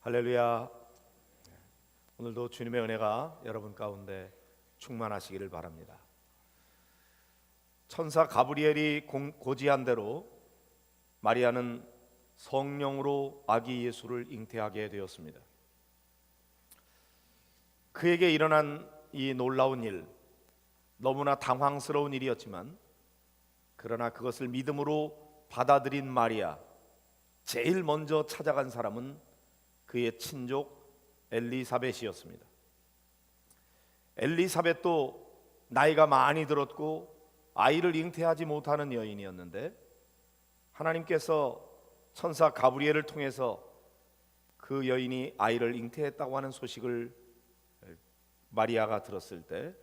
할렐루야. 오늘도 주님의 은혜가 여러분 가운데 충만하시기를 바랍니다. 천사 가브리엘이 고지한 대로 마리아는 성령으로 아기 예수를 잉태하게 되었습니다. 그에게 일어난 이 놀라운 일, 너무나 당황스러운 일이었지만 그러나 그것을 믿음으로 받아들인 마리아, 제일 먼저 찾아간 사람은 그의 친족 엘리사벳이었습니다. 엘리사벳도 나이가 많이 들었고 아이를 잉태하지 못하는 여인이었는데 하나님께서 천사 가브리엘을 통해서 그 여인이 아이를 잉태했다고 하는 소식을 마리아가 들었을 때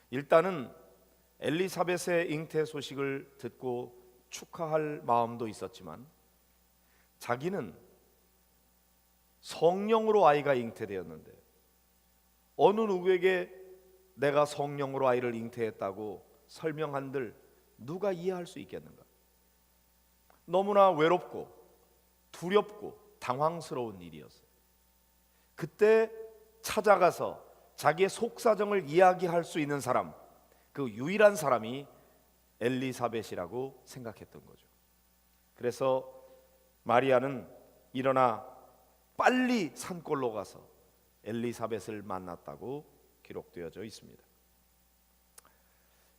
일단은 엘리사벳의 잉태 소식을 듣고 축하할 마음도 있었지만 자기는 성령으로 아이가 잉태되었는데 어느 누구에게 내가 성령으로 아이를 잉태했다고 설명한들 누가 이해할 수 있겠는가? 너무나 외롭고 두렵고 당황스러운 일이었어요. 그때 찾아가서 자기의 속사정을 이야기할 수 있는 사람, 그 유일한 사람이 엘리사벳이라고 생각했던 거죠. 그래서 마리아는 일어나 빨리 산골로 가서 엘리사벳을 만났다고 기록되어져 있습니다.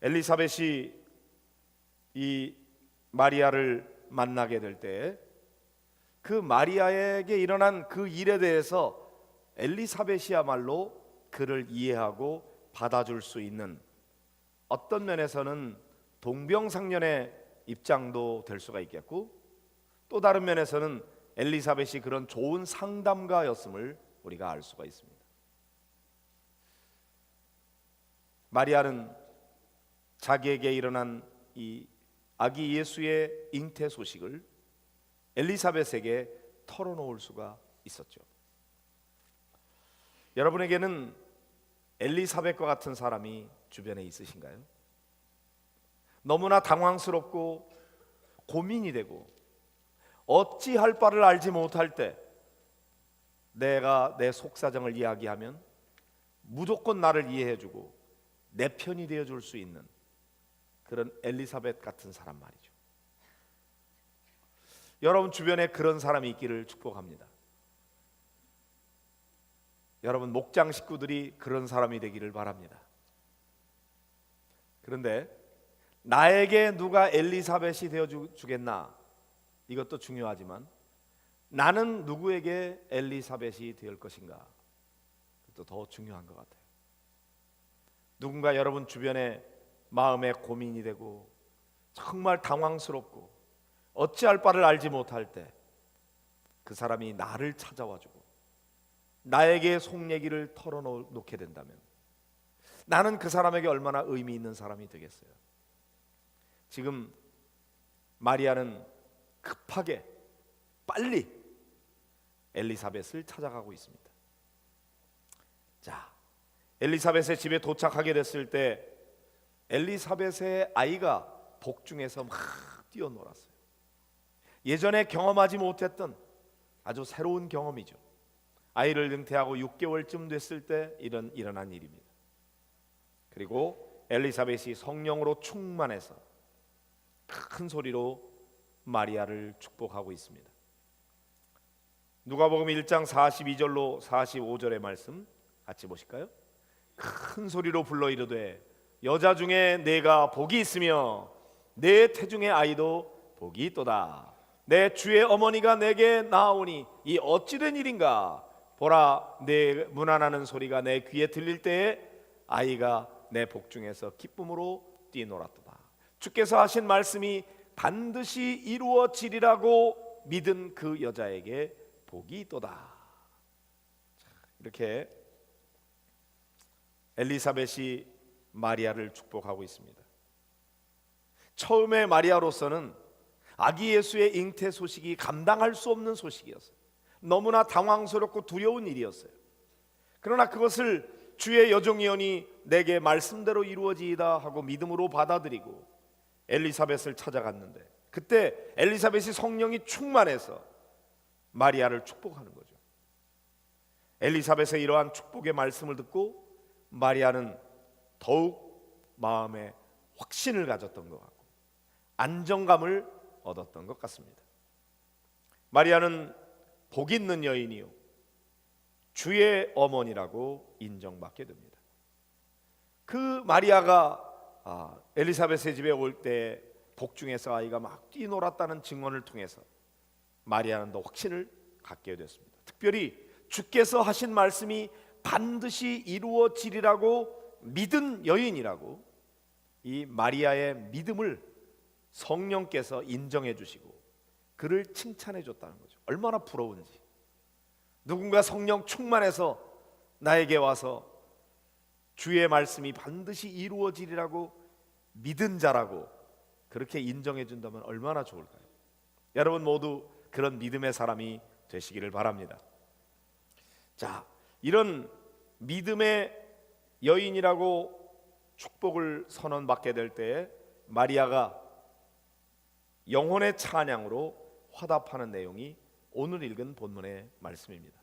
엘리사벳이 이 마리아를 만나게 될 때 그 마리아에게 일어난 그 일에 대해서 엘리사벳이야말로 그를 이해하고 받아줄 수 있는 어떤 면에서는 동병상련의 입장도 될 수가 있겠고 또 다른 면에서는 엘리사벳이 그런 좋은 상담가였음을 우리가 알 수가 있습니다. 마리아는 자기에게 일어난 이 아기 예수의 잉태 소식을 엘리사벳에게 털어놓을 수가 있었죠. 여러분에게는 엘리사벳과 같은 사람이 주변에 있으신가요? 너무나 당황스럽고 고민이 되고 어찌할 바를 알지 못할 때 내가 내 속사정을 이야기하면 무조건 나를 이해해주고 내 편이 되어줄 수 있는 그런 엘리사벳 같은 사람 말이죠. 여러분 주변에 그런 사람이 있기를 축복합니다. 여러분 목장 식구들이 그런 사람이 되기를 바랍니다. 그런데 나에게 누가 엘리사벳이 되어주겠나? 이것도 중요하지만 나는 누구에게 엘리사벳이 될 것인가? 그것도 더 중요한 것 같아요. 누군가 여러분 주변에 마음에 고민이 되고 정말 당황스럽고 어찌할 바를 알지 못할 때 그 사람이 나를 찾아와주고 나에게 속 얘기를 털어놓게 된다면 나는 그 사람에게 얼마나 의미 있는 사람이 되겠어요. 지금 마리아는 급하게 빨리 엘리사벳을 찾아가고 있습니다. 자, 엘리사벳의 집에 도착하게 됐을 때 엘리사벳의 아이가 복중에서 막 뛰어놀았어요. 예전에 경험하지 못했던 아주 새로운 경험이죠. 아이를 잉태하고 6개월쯤 됐을 때 일어난 일입니다. 그리고 엘리사벳이 성령으로 충만해서 큰 소리로 마리아를 축복하고 있습니다. 누가복음 1장 42절로 45절의 말씀 같이 보실까요? 큰 소리로 불러 이르되 여자 중에 내가 복이 있으며 내 태중의 아이도 복이 있도다. 내 주의 어머니가 내게 나아오니 이 어찌된 일인가? 보라, 내 문안하는 소리가 내 귀에 들릴 때에 아이가 내 복중에서 기쁨으로 뛰놀았도다. 주께서 하신 말씀이 반드시 이루어지리라고 믿은 그 여자에게 복이 있도다. 이렇게 엘리사벳이 마리아를 축복하고 있습니다. 처음에 마리아로서는 아기 예수의 잉태 소식이 감당할 수 없는 소식이었어요. 너무나 당황스럽고 두려운 일이었어요. 그러나 그것을 주의 여종이오니 내게 말씀대로 이루어지이다 하고 믿음으로 받아들이고 엘리사벳을 찾아갔는데 그때 엘리사벳이 성령이 충만해서 마리아를 축복하는 거죠. 엘리사벳의 이러한 축복의 말씀을 듣고 마리아는 더욱 마음에 확신을 가졌던 것 같고 안정감을 얻었던 것 같습니다. 마리아는 복 있는 여인이요 주의 어머니라고 인정받게 됩니다. 그 마리아가 엘리사벳의 집에 올 때 복중에서 아이가 막 뛰놀았다는 증언을 통해서 마리아는 더 확신을 갖게 됐습니다. 특별히 주께서 하신 말씀이 반드시 이루어지리라고 믿은 여인이라고 이 마리아의 믿음을 성령께서 인정해 주시고 그를 칭찬해 줬다는 거죠. 얼마나 부러운지. 누군가 성령 충만해서 나에게 와서 주의 말씀이 반드시 이루어지리라고 믿은 자라고 그렇게 인정해 준다면 얼마나 좋을까요? 여러분 모두 그런 믿음의 사람이 되시기를 바랍니다. 자, 이런 믿음의 여인이라고 축복을 선언받게 될 때 마리아가 영혼의 찬양으로 화답하는 내용이 오늘 읽은 본문의 말씀입니다.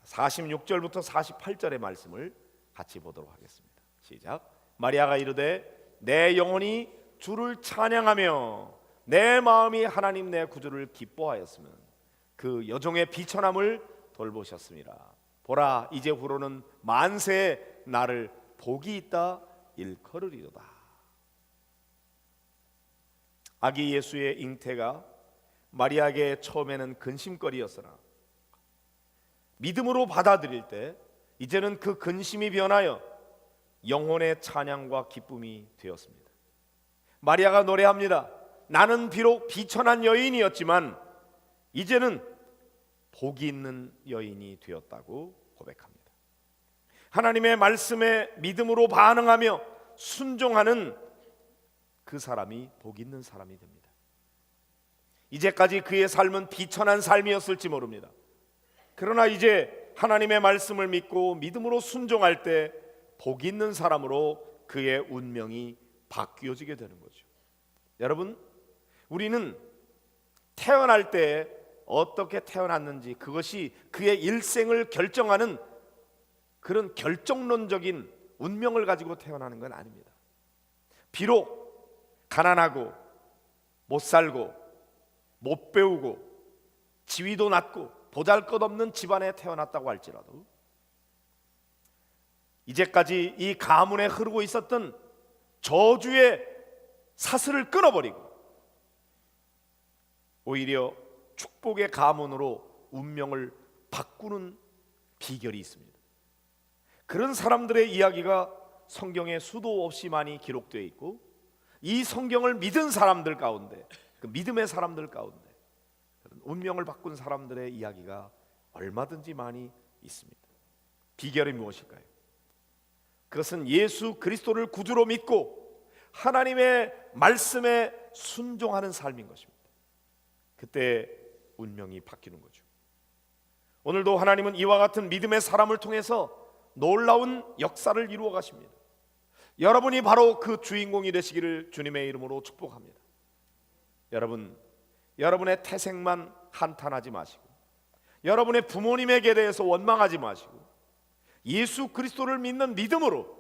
46절부터 48절의 말씀을 같이 보도록 하겠습니다. 시작. 마리아가 이르되 내 영혼이 주를 찬양하며 내 마음이 하나님 내 구주를 기뻐하였으면 그 여종의 비천함을 돌보셨습니다. 보라 이제 후로는 만세에 나를 복이 있다 일컬으리로다. 아기 예수의 잉태가 마리아에게 처음에는 근심거리였으나 믿음으로 받아들일 때 이제는 그 근심이 변하여 영혼의 찬양과 기쁨이 되었습니다. 마리아가 노래합니다. 나는 비록 비천한 여인이었지만 이제는 복이 있는 여인이 되었다고 고백합니다. 하나님의 말씀에 믿음으로 반응하며 순종하는 그 사람이 복 있는 사람이 됩니다. 이제까지 그의 삶은 비천한 삶이었을지 모릅니다. 그러나 이제 하나님의 말씀을 믿고 믿음으로 순종할 때 복 있는 사람으로 그의 운명이 바뀌어지게 되는 거죠. 여러분, 우리는 태어날 때 어떻게 태어났는지 그것이 그의 일생을 결정하는 그런 결정론적인 운명을 가지고 태어나는 건 아닙니다. 비록 가난하고 못 살고 못 배우고 지위도 낮고 보잘것없는 집안에 태어났다고 할지라도 이제까지 이 가문에 흐르고 있었던 저주의 사슬을 끊어버리고 오히려 축복의 가문으로 운명을 바꾸는 비결이 있습니다. 그런 사람들의 이야기가 성경에 수도 없이 많이 기록되어 있고 이 성경을 믿은 사람들 가운데 그 믿음의 사람들 가운데 운명을 바꾼 사람들의 이야기가 얼마든지 많이 있습니다. 비결이 무엇일까요? 그것은 예수 그리스도를 구주로 믿고 하나님의 말씀에 순종하는 삶인 것입니다. 그때 운명이 바뀌는 거죠. 오늘도 하나님은 이와 같은 믿음의 사람을 통해서 놀라운 역사를 이루어 가십니다. 여러분이 바로 그 주인공이 되시기를 주님의 이름으로 축복합니다. 여러분, 여러분의 태생만 한탄하지 마시고 여러분의 부모님에게 대해서 원망하지 마시고 예수 그리스도를 믿는 믿음으로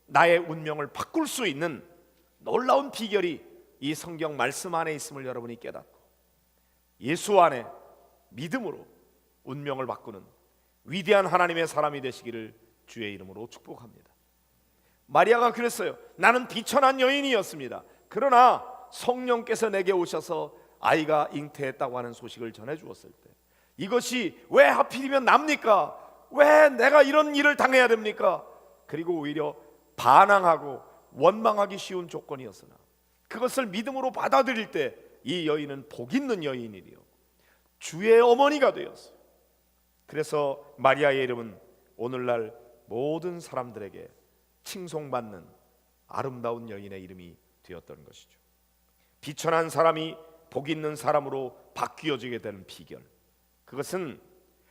나의 운명을 바꿀 수 있는 놀라운 비결이 이 성경 말씀 안에 있음을 여러분이 깨닫고 예수 안에 믿음으로 운명을 바꾸는 위대한 하나님의 사람이 되시기를 주의 이름으로 축복합니다. 마리아가 그랬어요. 나는 비천한 여인이었습니다. 그러나 성령께서 내게 오셔서 아이가 잉태했다고 하는 소식을 전해주었을 때 이것이 왜 하필이면 납니까? 왜 내가 이런 일을 당해야 됩니까? 그리고 오히려 반항하고 원망하기 쉬운 조건이었으나 그것을 믿음으로 받아들일 때 이 여인은 복 있는 여인이리요 주의 어머니가 되었어요. 그래서 마리아의 이름은 오늘날 모든 사람들에게 칭송받는 아름다운 여인의 이름이 되었던 것이죠. 비천한 사람이 복 있는 사람으로 바뀌어지게 되는 비결, 그것은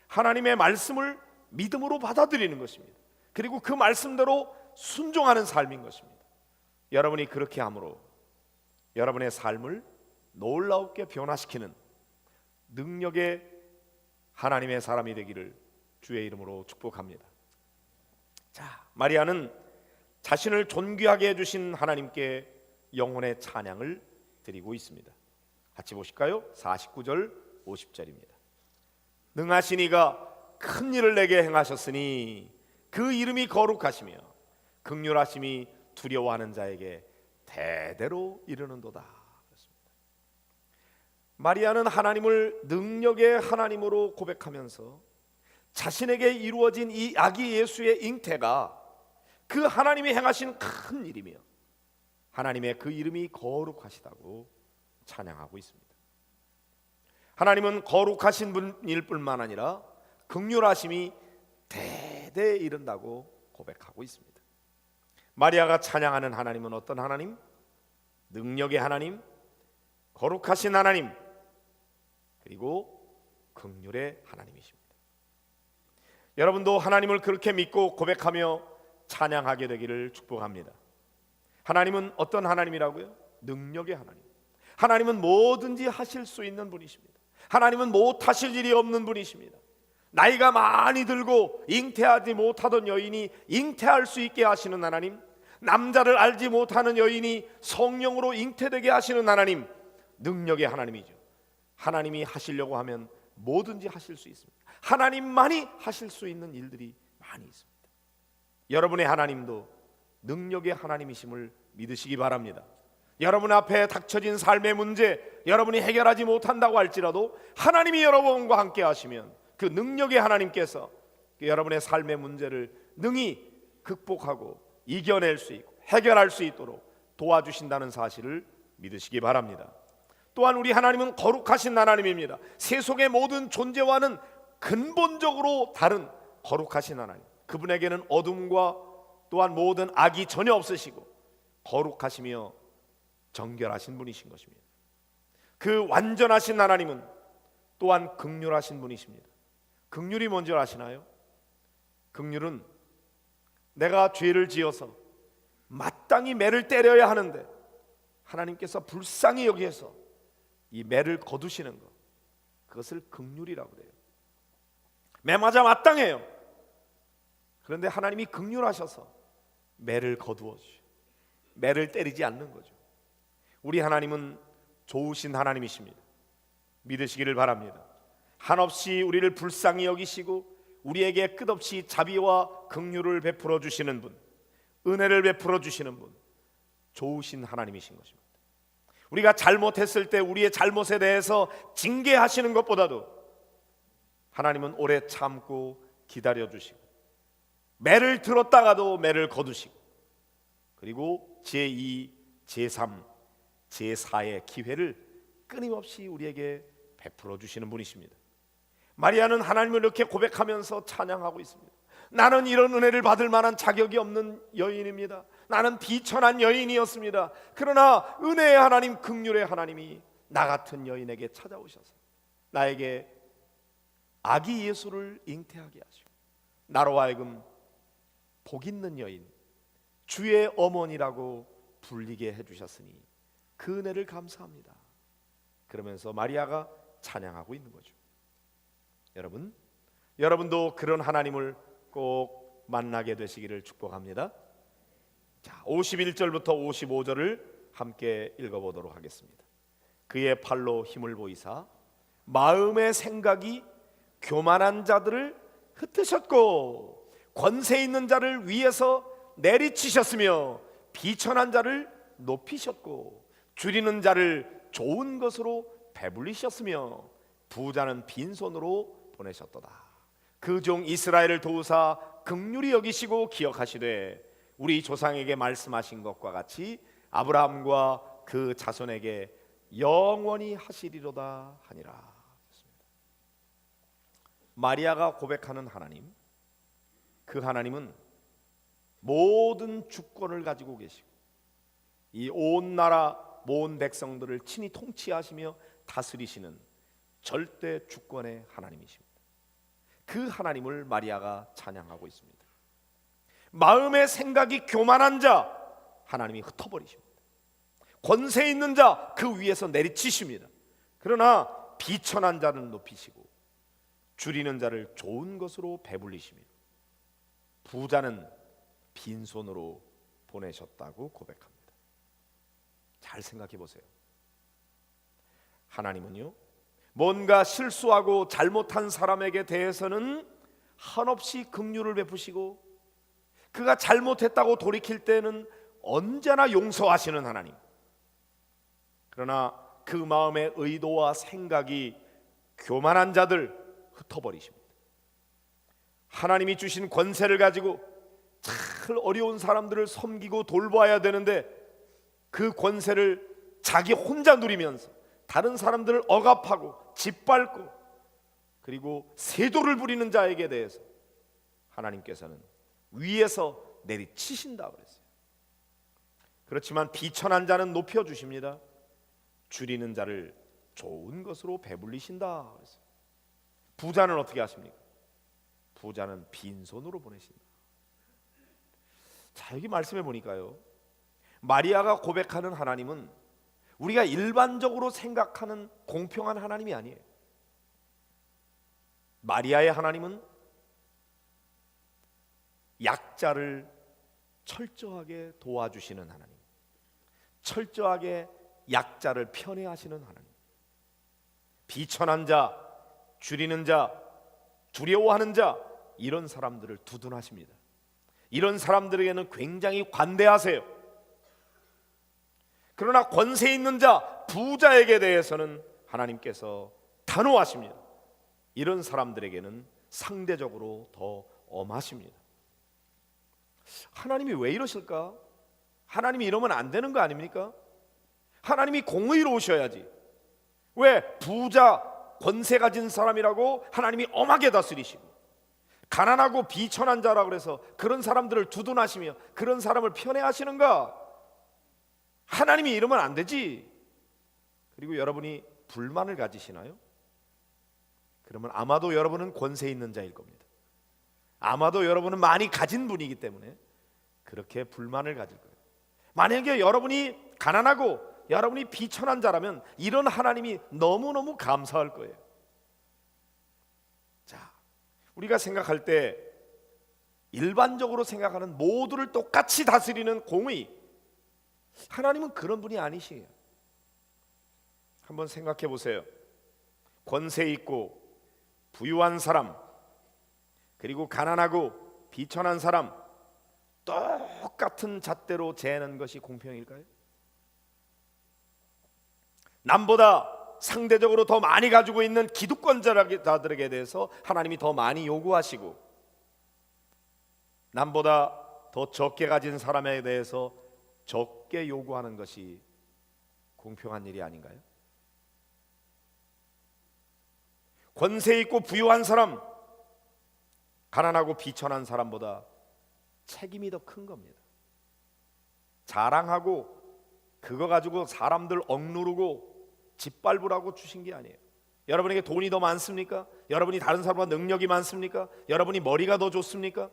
하나님의 말씀을 믿음으로 받아들이는 것입니다. 그리고 그 말씀대로 순종하는 삶인 것입니다. 여러분이 그렇게 함으로 여러분의 삶을 놀랍게 변화시키는 능력의 하나님의 사람이 되기를 주의 이름으로 축복합니다. 자, 마리아는 자신을 존귀하게 해주신 하나님께 영혼의 찬양을 드리고 있습니다. 같이 보실까요? 49절 50절입니다. 능하신 이가 큰 일을 내게 행하셨으니 그 이름이 거룩하시며 긍휼하심이 두려워하는 자에게 대대로 이르는도다. 그렇습니다. 마리아는 하나님을 능력의 하나님으로 고백하면서 자신에게 이루어진 이 아기 예수의 잉태가 그 하나님이 행하신 큰 일이며 하나님의 그 이름이 거룩하시다고 찬양하고 있습니다. 하나님은 거룩하신 분일 뿐만 아니라 긍휼하심이 대대에 이른다고 고백하고 있습니다. 마리아가 찬양하는 하나님은 어떤 하나님? 능력의 하나님, 거룩하신 하나님, 그리고 긍휼의 하나님이십니다. 여러분도 하나님을 그렇게 믿고 고백하며 찬양하게 되기를 축복합니다. 하나님은 어떤 하나님이라고요? 능력의 하나님. 하나님은 뭐든지 하실 수 있는 분이십니다. 하나님은 못하실 일이 없는 분이십니다. 나이가 많이 들고 잉태하지 못하던 여인이 잉태할 수 있게 하시는 하나님, 남자를 알지 못하는 여인이 성령으로 잉태되게 하시는 하나님, 능력의 하나님이죠. 하나님이 하시려고 하면 뭐든지 하실 수 있습니다. 하나님만이 하실 수 있는 일들이 많이 있습니다. 여러분의 하나님도 능력의 하나님이심을 믿으시기 바랍니다. 여러분 앞에 닥쳐진 삶의 문제, 여러분이 해결하지 못한다고 할지라도 하나님이 여러분과 함께 하시면 그 능력의 하나님께서 여러분의 삶의 문제를 능히 극복하고 이겨낼 수 있고 해결할 수 있도록 도와주신다는 사실을 믿으시기 바랍니다. 또한 우리 하나님은 거룩하신 하나님입니다. 세속의 모든 존재와는 근본적으로 다른 거룩하신 하나님, 그분에게는 어둠과 또한 모든 악이 전혀 없으시고 거룩하시며 정결하신 분이신 것입니다. 그 완전하신 하나님은 또한 긍휼하신 분이십니다. 긍휼이 뭔지 아시나요? 긍휼은 내가 죄를 지어서 마땅히 매를 때려야 하는데 하나님께서 불쌍히 여기셔서 이 매를 거두시는 것, 그것을 긍휼이라고 그래요. 매 맞아 마땅해요. 그런데 하나님이 긍휼하셔서 매를 거두어 주셔. 매를 때리지 않는 거죠. 우리 하나님은 좋으신 하나님이십니다. 믿으시기를 바랍니다. 한없이 우리를 불쌍히 여기시고 우리에게 끝없이 자비와 긍휼을 베풀어 주시는 분, 은혜를 베풀어 주시는 분, 좋으신 하나님이신 것입니다. 우리가 잘못했을 때 우리의 잘못에 대해서 징계하시는 것보다도 하나님은 오래 참고 기다려 주시고 매를 들었다가도 매를 거두시고 그리고 제2, 제3, 제4의 기회를 끊임없이 우리에게 베풀어 주시는 분이십니다. 마리아는 하나님을 이렇게 고백하면서 찬양하고 있습니다. 나는 이런 은혜를 받을 만한 자격이 없는 여인입니다. 나는 비천한 여인이었습니다. 그러나 은혜의 하나님, 긍휼의 하나님이 나 같은 여인에게 찾아오셔서 나에게 아기 예수를 잉태하게 하시고 나로 하여금 복 있는 여인, 주의 어머니라고 불리게 해주셨으니 그 은혜를 감사합니다. 그러면서 마리아가 찬양하고 있는 거죠. 여러분도 그런 하나님을 꼭 만나게 되시기를 축복합니다. 자, 51절부터 55절을 함께 읽어보도록 하겠습니다. 그의 팔로 힘을 보이사 마음의 생각이 교만한 자들을 흩으셨고 권세 있는 자를 위에서 내리치셨으며 비천한 자를 높이셨고 줄이는 자를 좋은 것으로 배불리셨으며 부자는 빈손으로 보내셨도다. 그 종 이스라엘을 도우사 긍휼히 여기시고 기억하시되 우리 조상에게 말씀하신 것과 같이 아브라함과 그 자손에게 영원히 하시리로다 하니라. 마리아가 고백하는 하나님, 그 하나님은 모든 주권을 가지고 계시고 이 온 나라 모든 백성들을 친히 통치하시며 다스리시는 절대 주권의 하나님이십니다. 그 하나님을 마리아가 찬양하고 있습니다. 마음의 생각이 교만한 자 하나님이 흩어버리십니다. 권세 있는 자 그 위에서 내리치십니다. 그러나 비천한 자는 높이시고 줄이는 자를 좋은 것으로 배불리시며 부자는 빈손으로 보내셨다고 고백합니다. 잘 생각해 보세요. 하나님은요, 뭔가 실수하고 잘못한 사람에게 대해서는 한없이 긍휼을 베푸시고 그가 잘못했다고 돌이킬 때는 언제나 용서하시는 하나님. 그러나 그 마음의 의도와 생각이 교만한 자들 흩어버리십니다. 하나님이 주신 권세를 가지고 잘 어려운 사람들을 섬기고 돌봐야 되는데 그 권세를 자기 혼자 누리면서 다른 사람들을 억압하고 짓밟고 그리고 세도를 부리는 자에게 대해서 하나님께서는 위에서 내리치신다 그랬어요. 그렇지만 비천한 자는 높여주십니다. 줄이는 자를 좋은 것으로 배불리신다 그랬어요. 부자는 어떻게 하십니까? 부자는 빈손으로 보내신다. 자, 여기 말씀해 보니까요, 마리아가 고백하는 하나님은 우리가 일반적으로 생각하는 공평한 하나님이 아니에요. 마리아의 하나님은 약자를 철저하게 도와주시는 하나님, 철저하게 약자를 편애하시는 하나님. 비천한 자, 줄이는 자, 두려워하는 자, 이런 사람들을 두둔하십니다. 이런 사람들에게는 굉장히 관대하세요. 그러나 권세 있는 자, 부자에게 대해서는 하나님께서 단호하십니다. 이런 사람들에게는 상대적으로 더 엄하십니다. 하나님이 왜 이러실까? 하나님이 이러면 안 되는 거 아닙니까? 하나님이 공의로우셔야지. 왜 부자, 권세 가진 사람이라고 하나님이 엄하게 다스리시고 가난하고 비천한 자라 그래서 그런 사람들을 두둔하시며 그런 사람을 편애하시는가? 하나님이 이러면 안 되지. 그리고 여러분이 불만을 가지시나요? 그러면 아마도 여러분은 권세 있는 자일 겁니다. 아마도 여러분은 많이 가진 분이기 때문에 그렇게 불만을 가질 거예요. 만약에 여러분이 가난하고 여러분이 비천한 자라면 이런 하나님이 너무너무 감사할 거예요. 자, 우리가 생각할 때 일반적으로 생각하는 모두를 똑같이 다스리는 공의, 하나님은 그런 분이 아니시에요. 한번 생각해 보세요. 권세 있고 부유한 사람, 그리고 가난하고 비천한 사람 똑같은 잣대로 재는 것이 공평일까요? 남보다 상대적으로 더 많이 가지고 있는 기득권자들에게 대해서 하나님이 더 많이 요구하시고 남보다 더 적게 가진 사람에 대해서 적게 요구하는 것이 공평한 일이 아닌가요? 권세 있고 부유한 사람, 가난하고 비천한 사람보다 책임이 더 큰 겁니다. 자랑하고 그거 가지고 사람들 억누르고 짓밟으라고 주신 게 아니에요. 여러분에게 돈이 더 많습니까? 여러분이 다른 사람보다 능력이 많습니까? 여러분이 머리가 더 좋습니까?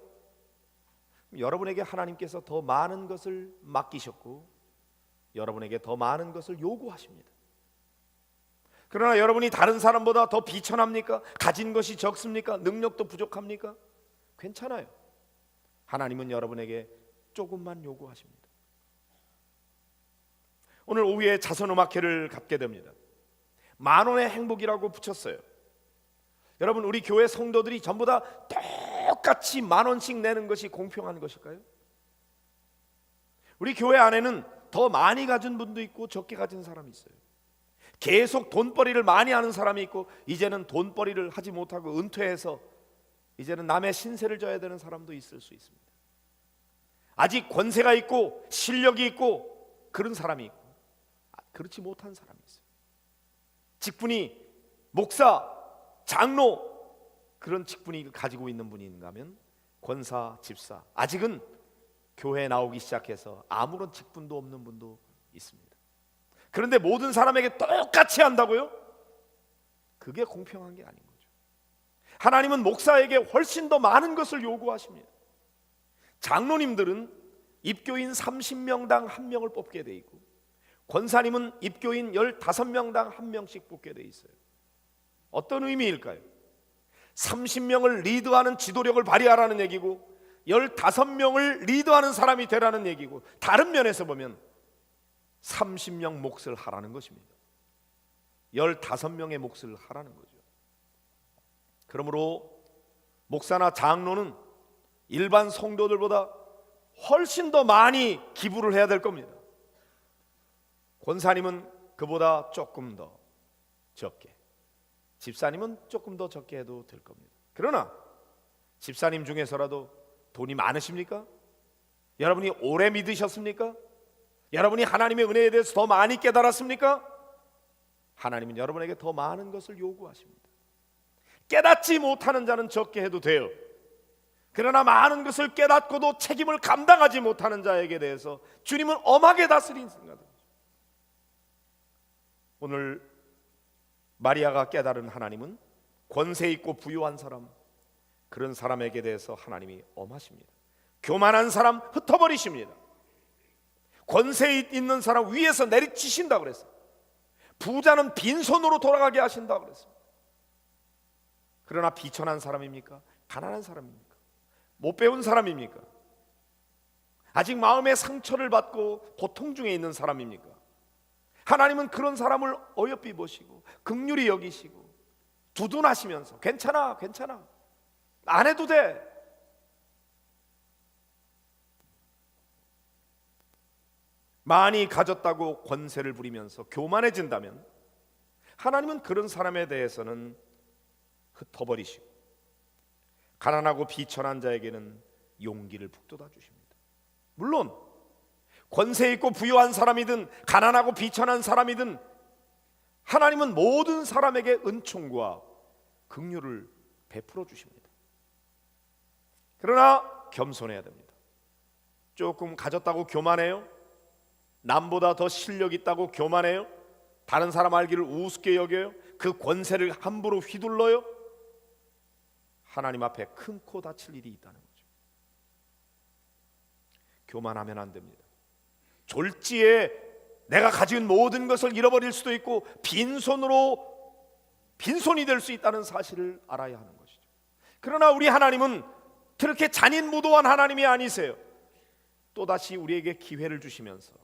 여러분에게 하나님께서 더 많은 것을 맡기셨고 여러분에게 더 많은 것을 요구하십니다. 그러나 여러분이 다른 사람보다 더 비천합니까? 가진 것이 적습니까? 능력도 부족합니까? 괜찮아요. 하나님은 여러분에게 조금만 요구하십니다. 오늘 오후에 자선음악회를 갖게 됩니다. 10,000원의 행복이라고 붙였어요. 여러분, 우리 교회 성도들이 전부 다 똑같이 10,000원씩 내는 것이 공평한 것일까요? 우리 교회 안에는 더 많이 가진 분도 있고 적게 가진 사람이 있어요. 계속 돈벌이를 많이 하는 사람이 있고 이제는 돈벌이를 하지 못하고 은퇴해서 이제는 남의 신세를 져야 되는 사람도 있을 수 있습니다. 아직 권세가 있고 실력이 있고 그런 사람이 있고 그렇지 못한 사람이 있어요. 직분이 목사, 장로 그런 직분이 가지고 있는 분이 있는가 하면 권사, 집사, 아직은 교회에 나오기 시작해서 아무런 직분도 없는 분도 있습니다. 그런데 모든 사람에게 똑같이 한다고요? 그게 공평한 게 아닌 거죠. 하나님은 목사에게 훨씬 더 많은 것을 요구하십니다. 장로님들은 입교인 30명당 1명을 뽑게 돼 있고 권사님은 입교인 15명당 1명씩 뽑게 돼 있어요. 어떤 의미일까요? 30명을 리드하는 지도력을 발휘하라는 얘기고 15명을 리드하는 사람이 되라는 얘기고, 다른 면에서 보면 30명 몫을 하라는 것입니다. 15명의 몫을 하라는 거죠. 그러므로 목사나 장로는 일반 성도들보다 훨씬 더 많이 기부를 해야 될 겁니다. 권사님은 그보다 조금 더 적게, 집사님은 조금 더 적게 해도 될 겁니다. 그러나 집사님 중에서라도 돈이 많으십니까? 여러분이 오래 믿으셨습니까? 여러분이 하나님의 은혜에 대해서 더 많이 깨달았습니까? 하나님은 여러분에게 더 많은 것을 요구하십니다. 깨닫지 못하는 자는 적게 해도 돼요. 그러나 많은 것을 깨닫고도 책임을 감당하지 못하는 자에게 대해서 주님은 엄하게 다스린 순간입니다. 오늘 마리아가 깨달은 하나님은 권세 있고 부유한 사람, 그런 사람에게 대해서 하나님이 엄하십니다. 교만한 사람 흩어버리십니다. 권세 있는 사람 위에서 내리치신다고 그랬어요. 부자는 빈손으로 돌아가게 하신다고 그랬습니다. 그러나 비천한 사람입니까? 가난한 사람입니까? 못 배운 사람입니까? 아직 마음의 상처를 받고 고통 중에 있는 사람입니까? 하나님은 그런 사람을 어여삐 보시고 긍휼히 여기시고 두둔하시면서 괜찮아, 괜찮아, 안 해도 돼. 많이 가졌다고 권세를 부리면서 교만해진다면 하나님은 그런 사람에 대해서는 흩어버리시고 가난하고 비천한 자에게는 용기를 북돋아 주십니다. 물론 권세 있고 부유한 사람이든 가난하고 비천한 사람이든 하나님은 모든 사람에게 은총과 긍휼을 베풀어 주십니다. 그러나 겸손해야 됩니다. 조금 가졌다고 교만해요? 남보다 더 실력 있다고 교만해요? 다른 사람 알기를 우습게 여겨요? 그 권세를 함부로 휘둘러요? 하나님 앞에 큰 코 다칠 일이 있다는 거죠. 교만하면 안 됩니다. 졸지에 내가 가진 모든 것을 잃어버릴 수도 있고 빈손이 될 수 있다는 사실을 알아야 하는 것이죠. 그러나 우리 하나님은 그렇게 잔인무도한 하나님이 아니세요. 또다시 우리에게 기회를 주시면서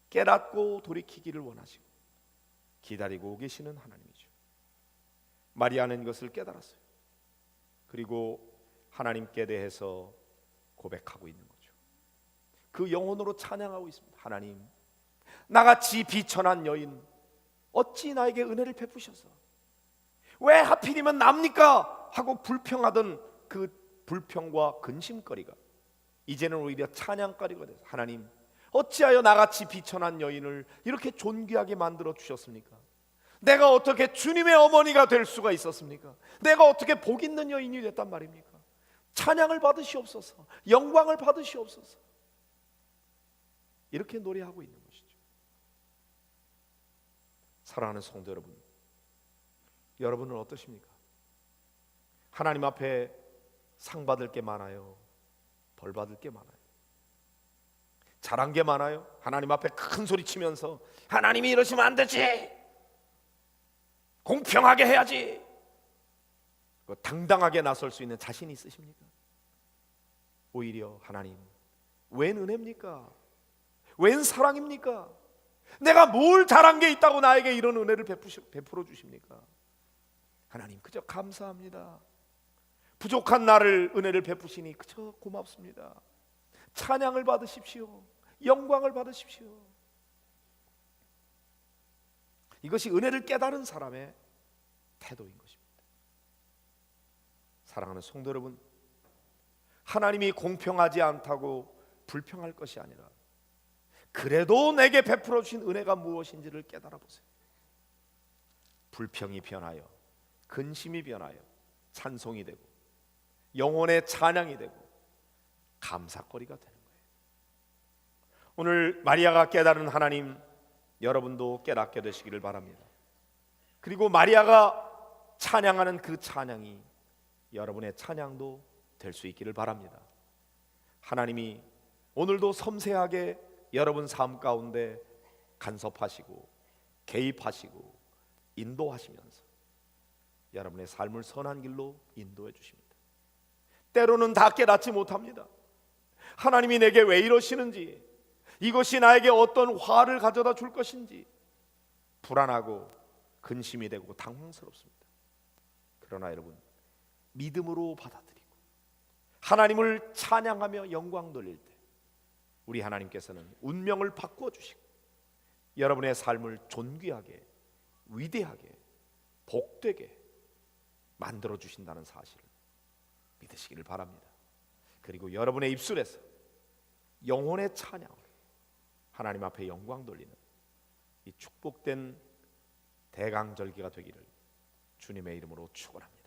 깨닫고 돌이키기를 원하시고 기다리고 계시는 하나님이죠. 마리아는 이것을 깨달았어요. 그리고 하나님께 대해서 고백하고 있는 거죠. 그 영혼으로 찬양하고 있습니다. 하나님, 나같이 비천한 여인 어찌 나에게 은혜를 베푸셔서 왜 하필이면 납니까? 하고 불평하던 그 불평과 근심거리가 이제는 오히려 찬양거리가 돼서 하나님, 어찌하여 나같이 비천한 여인을 이렇게 존귀하게 만들어 주셨습니까? 내가 어떻게 주님의 어머니가 될 수가 있었습니까? 내가 어떻게 복 있는 여인이 됐단 말입니까? 찬양을 받으시옵소서, 영광을 받으시옵소서, 이렇게 노래하고 있는 것이죠. 사랑하는 성도 여러분, 여러분은 어떠십니까? 하나님 앞에 상 받을 게 많아요? 벌 받을 게 많아요? 잘한 게 많아요? 하나님 앞에 큰 소리 치면서 하나님이 이러시면 안 되지, 공평하게 해야지, 당당하게 나설 수 있는 자신이 있으십니까? 오히려 하나님, 웬 은혜입니까? 웬 사랑입니까? 내가 뭘 잘한 게 있다고 나에게 이런 은혜를 베풀어 주십니까? 하나님, 그저 감사합니다. 부족한 나를 은혜를 베푸시니 그저 고맙습니다. 찬양을 받으십시오. 영광을 받으십시오. 이것이 은혜를 깨달은 사람의 태도인 것입니다. 사랑하는 성도 여러분, 하나님이 공평하지 않다고 불평할 것이 아니라 그래도 내게 베풀어 주신 은혜가 무엇인지를 깨달아 보세요. 불평이 변하여 근심이 변하여 찬송이 되고 영혼의 찬양이 되고 감사거리가 되는 거예요. 오늘 마리아가 깨달은 하나님, 여러분도 깨닫게 되시기를 바랍니다. 그리고 마리아가 찬양하는 그 찬양이 여러분의 찬양도 될 수 있기를 바랍니다. 하나님이 오늘도 섬세하게 여러분 삶 가운데 간섭하시고 개입하시고 인도하시면서 여러분의 삶을 선한 길로 인도해 주십니다. 때로는 다 깨닫지 못합니다. 하나님이 내게 왜 이러시는지, 이것이 나에게 어떤 화를 가져다 줄 것인지 불안하고 근심이 되고 당황스럽습니다. 그러나 여러분, 믿음으로 받아들이고 하나님을 찬양하며 영광 돌릴 때 우리 하나님께서는 운명을 바꾸어 주시고 여러분의 삶을 존귀하게, 위대하게, 복되게 만들어 주신다는 사실을 믿으시기를 바랍니다. 그리고 여러분의 입술에서 영혼의 찬양을 하나님 앞에 영광 돌리는 이 축복된 대강절기가 되기를 주님의 이름으로 축원합니다.